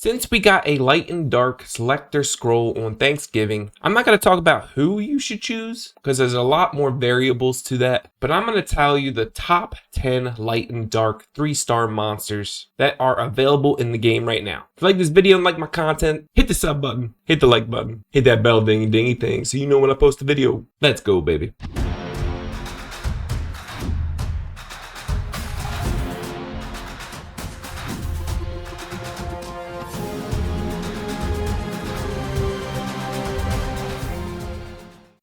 Since we got a light and dark selector scroll on Thanksgiving, I'm not going to talk about who you should choose because there's a lot more variables to that, but I'm going to tell you the top 10 light and dark 3-star monsters that are available in the game right now. If you like this video and like my content, hit the sub button, hit the like button, hit that bell dingy dingy thing so you know when I post a video. Let's go, baby.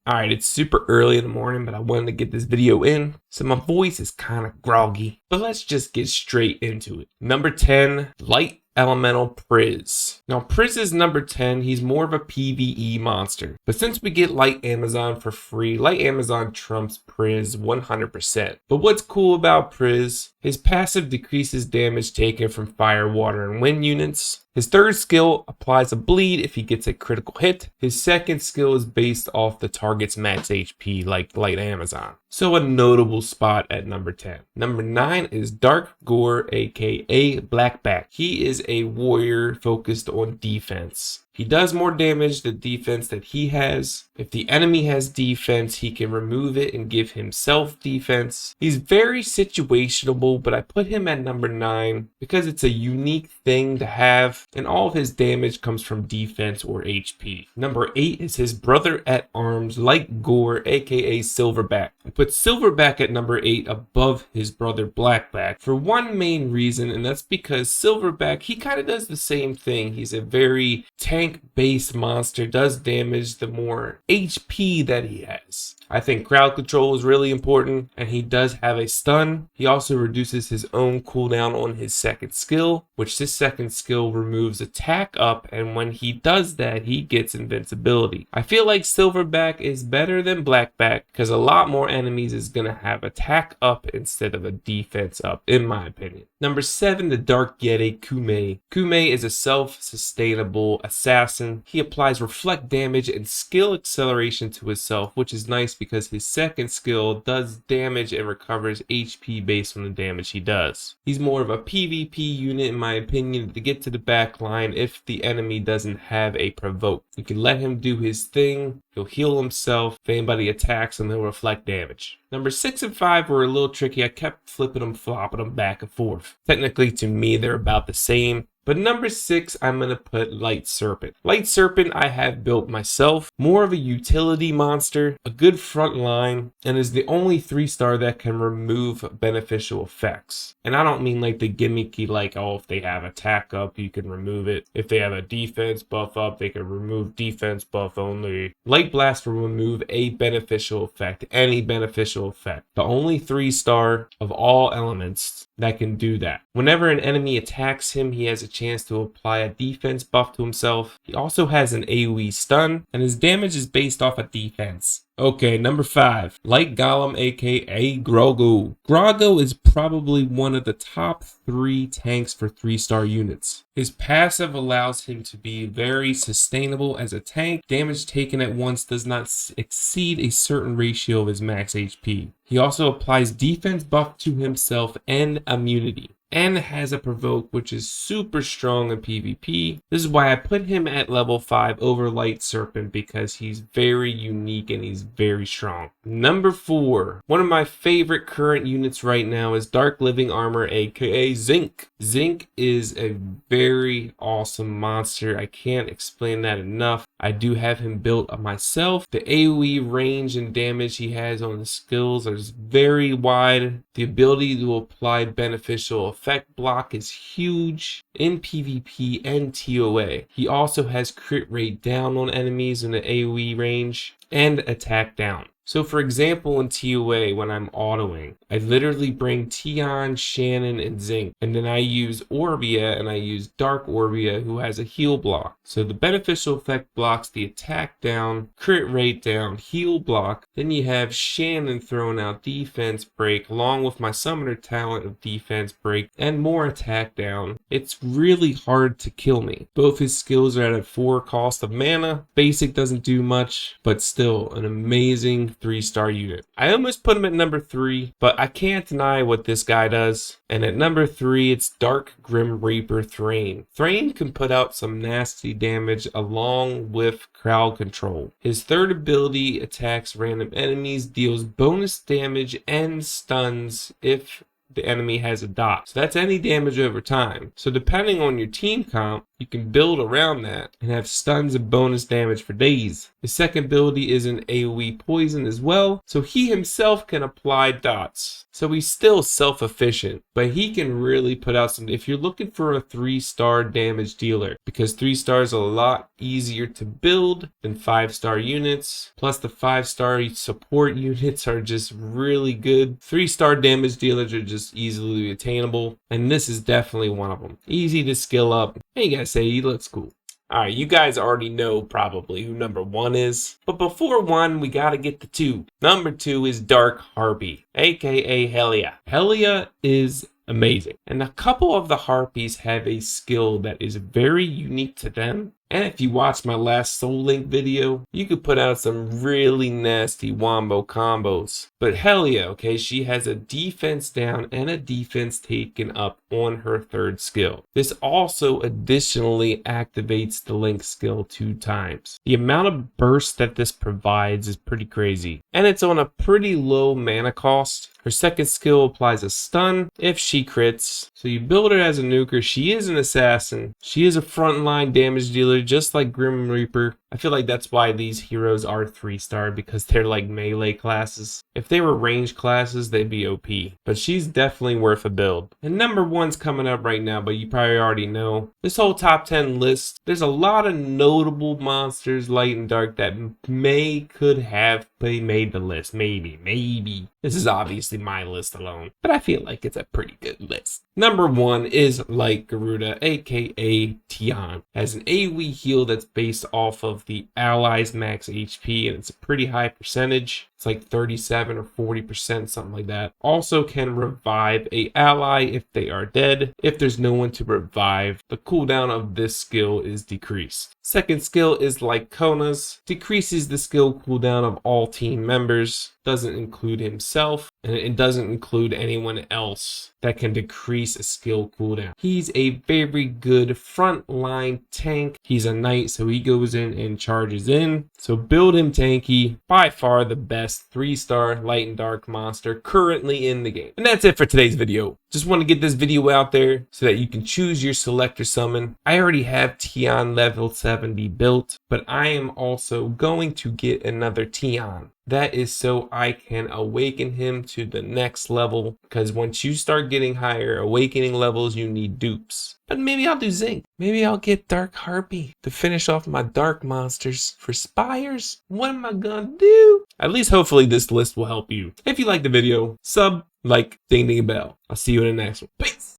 Alright, it's super early in the morning, but I wanted to get this video in, so my voice is kind of groggy. But let's just get straight into it. Number 10, Light Elemental Priz. Now Priz is number 10, he's more of a PvE monster. But since we get Light Amazon for free, Light Amazon trumps Priz 100%. But what's cool about Priz, his passive decreases damage taken from fire, water, and wind units. His third skill applies a bleed if he gets a critical hit. His second skill is based off the target's max HP like Light Amazon. So a notable spot at number 10. Number 9 is Dark Gore, aka Blackback. He is a warrior focused on defense. He does more damage than defense that he has. If the enemy has defense, he can remove it and give himself defense. He's very situational, but I put him at number 9 because it's a unique thing to have, and all of his damage comes from defense or HP. Number 8 is his brother at arms, like Gore, aka Silverback. I put Silverback at number 8 above his brother Blackback for one main reason, and that's because Silverback, he kind of does the same thing. He's a very tank-based monster, does damage the more HP that he has. I think crowd control is really important, and he does have a stun. He also reduces his own cooldown on his second skill, which this second skill removes attack up, and when he does that, he gets invincibility. I feel like Silverback is better than Blackback because a lot more enemies is going to have attack up instead of a defense up, in my opinion. Number 7, the Dark Yeti, Kume. Kume is a self-sustainable assassin. He applies reflect damage and skill acceleration to himself, which is nice because his second skill does damage and recovers HP based on the damage he does. He's more of a PvP unit in my opinion to get to the back line if the enemy doesn't have a provoke. You can let him do his thing, he'll heal himself, if anybody attacks him he'll reflect damage. Number 6 and 5 were a little tricky. I kept flipping them, flopping them back and forth. Technically to me they're about the same. But number 6, I'm going to put Light Serpent. Light Serpent I have built myself. More of a utility monster, a good front line, and is the only 3-star that can remove beneficial effects. And I don't mean like the gimmicky like, oh, if they have attack up, you can remove it. If they have a defense buff up, they can remove defense buff only. Light Blast will remove a beneficial effect, any beneficial effect. The only 3-star of all elements that can do that. Whenever an enemy attacks him, he has a chance to apply a defense buff to himself. He also has an AoE stun, and his damage is based off of defense. Okay, number 5, Light Golem, aka Grogu. Grogu is probably one of the top 3 tanks for 3-star units. His passive allows him to be very sustainable as a tank. Damage taken at once does not exceed a certain ratio of his max HP. He also applies defense buff to himself and immunity, and has a provoke which is super strong in PvP. This is why I put him at level 5 over Light Serpent, because he's very unique and he's very strong. Number 4, one of my favorite current units right now is Dark Living Armor, aka Zinc. Zinc is a very awesome monster. I can't explain that enough. I do have him built myself. The AoE range and damage he has on the skills is very wide. The ability to apply beneficial effect block is huge in PvP and TOA. He also has crit rate down on enemies in the AoE range and attack down. So for example, in TOA, when I'm autoing, I literally bring Tion, Shannon, and Zinc, and then I use Orbia, and I use Dark Orbia, who has a heal block. So the beneficial effect blocks the attack down, crit rate down, heal block. Then you have Shannon throwing out defense break, along with my summoner talent of defense break, and more attack down. It's really hard to kill me. Both his skills are at a 4 cost of mana. Basic doesn't do much, but still an amazing good 3-star unit. I almost put him at number 3, but I can't deny what this guy does. And at number 3, it's Dark Grim Reaper Thrain. Thrain can put out some nasty damage along with crowd control. His third ability attacks random enemies, deals bonus damage and stuns if the enemy has a dot. So that's any damage over time. So depending on your team comp, you can build around that and have stuns and bonus damage for days. His second ability is an AoE poison as well, so he himself can apply dots. So he's still self-efficient, but he can really put out some, if you're looking for a 3-star damage dealer, because 3 stars are a lot easier to build than 5-star units, plus the 5-star support units are just really good. 3-star damage dealers are just easily attainable, and this is definitely one of them. Easy to skill up, and you gotta say he looks cool. Alright, you guys already know probably who number 1 is, but before 1, we gotta get to 2. Number 2 is Dark Harpy, aka Helia. Helia is amazing, and a couple of the Harpies have a skill that is very unique to them. And if you watched my last Soul Link video, you could put out some really nasty wombo combos. But Helia, okay, she has a defense down and a defense taken up on her third skill. This also additionally activates the Link skill 2 times. The amount of burst that this provides is pretty crazy. And it's on a pretty low mana cost. Her second skill applies a stun if she crits. So you build her as a nuker. She is an assassin. She is a frontline damage dealer just like Grim Reaper. I feel like that's why these heroes are 3-star, because they're like melee classes. If they were range classes, they'd be OP. But she's definitely worth a build. And number 1's coming up right now, but you probably already know. This whole top 10 list, there's a lot of notable monsters, light and dark, that could have made the list. Maybe. This is obviously my list alone, but I feel like it's a pretty good list. Number 1 is Light Garuda, aka Tian. Has an AoE heal that's based off of the allies' max HP, and it's a pretty high percentage. It's like 37 or 40%, something like that. Also can revive a ally if they are dead. If there's no one to revive, the cooldown of this skill is decreased. Second skill is like Kona's, decreases the skill cooldown of all team members, doesn't include himself, and it doesn't include anyone else that can decrease a skill cooldown. He's a very good frontline tank. He's a knight, so he goes in and charges in. So build him tanky. By far the best 3-star light and dark monster currently in the game. And that's it for today's video. Just want to get this video out there so that you can choose your selector summon. I already have Tian level 70 built, but I am also going to get another Tian. That is so I can awaken him to the next level, because once you start getting higher awakening levels, you need dupes. But maybe I'll do Zinc. Maybe I'll get Dark Harpy to finish off my dark monsters for Spires. What am I gonna do? At least hopefully this list will help you. If you like the video, sub, like, ding ding bell. I'll see you in the next one. Peace!